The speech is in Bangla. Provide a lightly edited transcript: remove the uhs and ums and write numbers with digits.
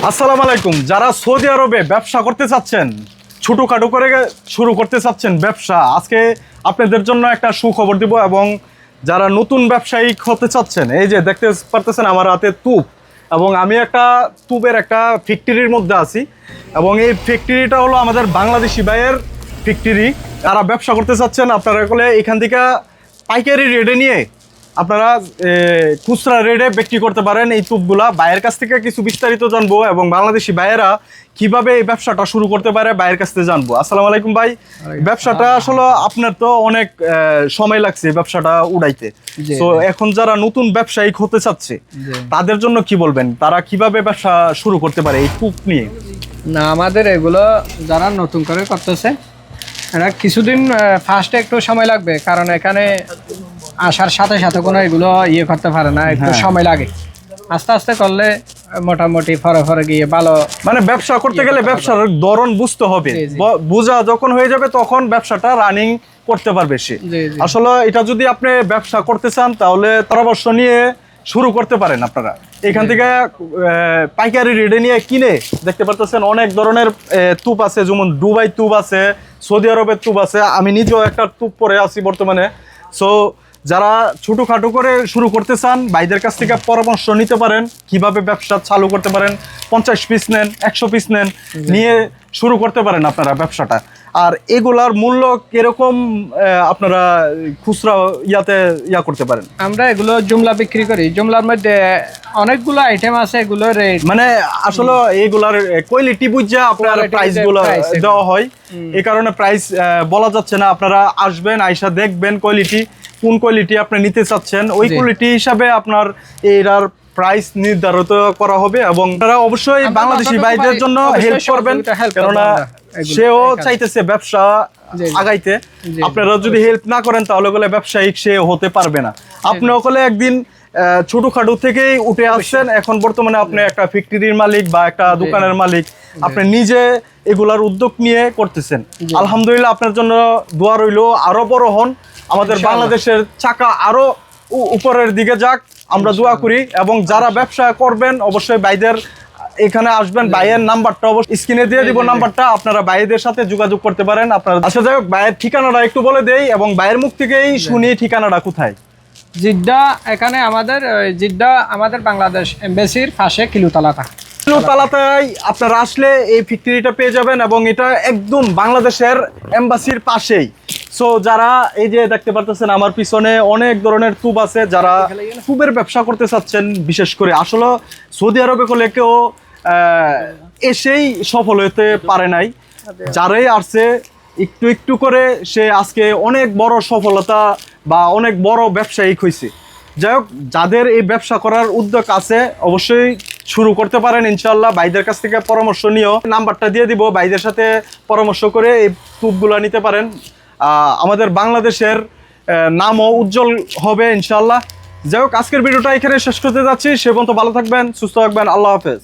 আসসালামু আলাইকুম। যারা সৌদি আরবে ব্যবসা করতে চাচ্ছেন, ছোটোখাটো করে শুরু করতে চাচ্ছেন ব্যবসা, আজকে আপনাদের জন্য একটা সুখবর দিব। এবং যারা নতুন ব্যবসায়িক হতে চাচ্ছেন, এই যে দেখতে পারতেছেন আমার হাতে তুপ, এবং আমি একটা তুপের একটা ফ্যাক্টরির মধ্যে আছি। এবং এই ফ্যাক্টরিটা হলো আমাদের বাংলাদেশি ভাইয়ের ফ্যাক্টরি। যারা ব্যবসা করতে চাচ্ছেন আপনারা বলে এখান থেকে পাইকারি রেটে নিয়ে আপনারা খুচরা রেটে বিক্রি করতে পারেন এই তুপগুলা। ভাইয়ের কাছ থেকে কিছু বিস্তারিত জানবো এবং বাংলাদেশি ভাইয়েরা কিভাবে এই ব্যবসাটা শুরু করতে পারে ভাইয়ের কাছ থেকে জানবো। আসসালামু আলাইকুম ভাই। ব্যবসাটা আসলে আপনার তো অনেক সময় লাগছে ব্যবসাটা উড়াইতে, তো এখন যারা নতুন ব্যবসায়িক হতে চাচ্ছে তাদের জন্য কি বলবেন, তারা কিভাবে ব্যবসা শুরু করতে পারে এই তুপ নিয়ে? না, আমাদের এগুলো যারা নতুন করে করতেছে এরা কিছুদিন ফার্স্টে একটু সময় লাগবে, কারণ এখানে আসার সাথে সাথে কোনো এগুলো করতে পারে না, একটু সময় লাগে। আস্তে আস্তে করলে মোটামুটি ফরে গিয়ে ভালো, মানে ব্যবসা করতে গেলে ব্যবসার ধরন বুঝতে হবে, বোঝা যখন হয়ে যাবে তখন ব্যবসাটা রানিং করতে পারবে সে। আসলে এটা যদি আপনি ব্যবসা করতে চান তাহলে পরামর্শ নিয়ে শুরু করতে পারেন আপনারা। এখান থেকে পাইকারি রেটে নিয়ে কিনে দেখতে পারতেছেন অনেক ধরনের তুপ আছে, যেমন দুবাই তুপ আছে, সৌদি আরবের তুপ আছে। আমি নিজেও একটা তুপ পরে আছি বর্তমানে। সো যারা ছোটোখাটো করে শুরু করতে চান ভাইদের কাছ থেকে পরামর্শ নিতে পারেন কিভাবে ব্যবসা চালু করতে পারেন। 50 পিস নেন, 100 পিস নেন, নিয়ে শুরু করতে পারেন আপনারা ব্যবসাটা। আর এগুলার মূল্য কিরকম আপনারা খুচরা করতে পারেন? আমরা এগুলো জুমলা বিক্রি করি। জুমলার মধ্যে অনেকগুলো আইটেম আছে, এগুলো রেট মানে আসলে এগুলার কোয়ালিটি বুঝে আপনার প্রাইস গুলো দেওয়া হয়, এই কারণে প্রাইস বলা যাচ্ছে না। আপনারা আসবেন, আইসা দেখবেন কোয়ালিটি, কোন কোয়ালিটি আপনি নিতে চাচ্ছেন, ওই কোয়ালিটি হিসাবে আপনার এর প্রাইস নির্ধারিত করা হবে। এবং তারা অবশ্যই বাংলাদেশি ভাইদের জন্য হেল্প করবেন, কেননা সেও চাইতেছে ব্যবসা আগাইতে। আপনারা যদি হেল্প না করেন তাহলে বলে ব্যবসায়িক সে হতে পারবে না। আপনিও বলে একদিন ছোটখাটো থেকেই উঠে আসছেন, এখন বর্তমানে আপনি একটা ফ্যাক্টরির মালিক বা একটা দোকানের মালিক, আপনি নিজে এগুলার উদ্যোগ নিয়ে করতেছেন। আলহামদুলিল্লাহ, আপনার জন্য দোয়া রইল, আরো বড় হন, আমাদের বাংলাদেশের চাকা আরো উপরের দিকে যাক, আমরা দোয়া করি। এবং যারা ব্যবসা করবেন অবশ্যই ভাইদের এখানে আসবেন। ভাইয়ের নাম্বারটা অবশ্যই স্ক্রিনে দিয়ে দিব, নাম্বারটা আপনারা ভাইদের সাথে যোগাযোগ করতে পারেন। আপনারা আচ্ছা, যাই হোক, ভাইয়ের ঠিকানাটা একটু বলে দেই এবং ভাইয়ের মুখ থেকেই শুনি ঠিকানাটা কোথায়। জিদ্দা, এখানে আমাদের জিদ্দা আমাদের বাংলাদেশ এমবাসির পাশে কিলুতলাটা। কিলুতলাতেই আপনারা আসলে এই ফ্যাক্টরিটা পেয়ে যাবেন এবং এটা একদম বাংলাদেশের এমবাসির পাশেই। সো যারা এই যে দেখতে পারতেছেন আমার পিছনে অনেক ধরনের তুপ আছে, যারা তুপের ব্যবসা করতে চাচ্ছেন, বিশেষ করে আসলে সৌদি আরবে করলে কেউ এসেই সফল হতে পারে নাই, যারাই আসছে একটু একটু করে সে আজকে অনেক বড় সফলতা বা অনেক বড় ব্যবসায়িক হয়েছে। যাই হোক, যাদের এই ব্যবসা করার উদ্যোগ আছে অবশ্যই শুরু করতে পারেন ইনশাল্লাহ। ভাইদের কাছ থেকে পরামর্শ নিয়েও নাম্বারটা দিয়ে দিব, ভাইদের সাথে পরামর্শ করে এই তুপগুলো নিতে পারেন। আমাদের বাংলাদেশের নামও উজ্জ্বল হবে ইনশাল্লাহ। যাই হোক, আজকের ভিডিওটা এখানে শেষ করতে যাচ্ছি। সে পর্যন্ত ভালো থাকবেন, সুস্থ থাকবেন, আল্লাহ হাফেজ।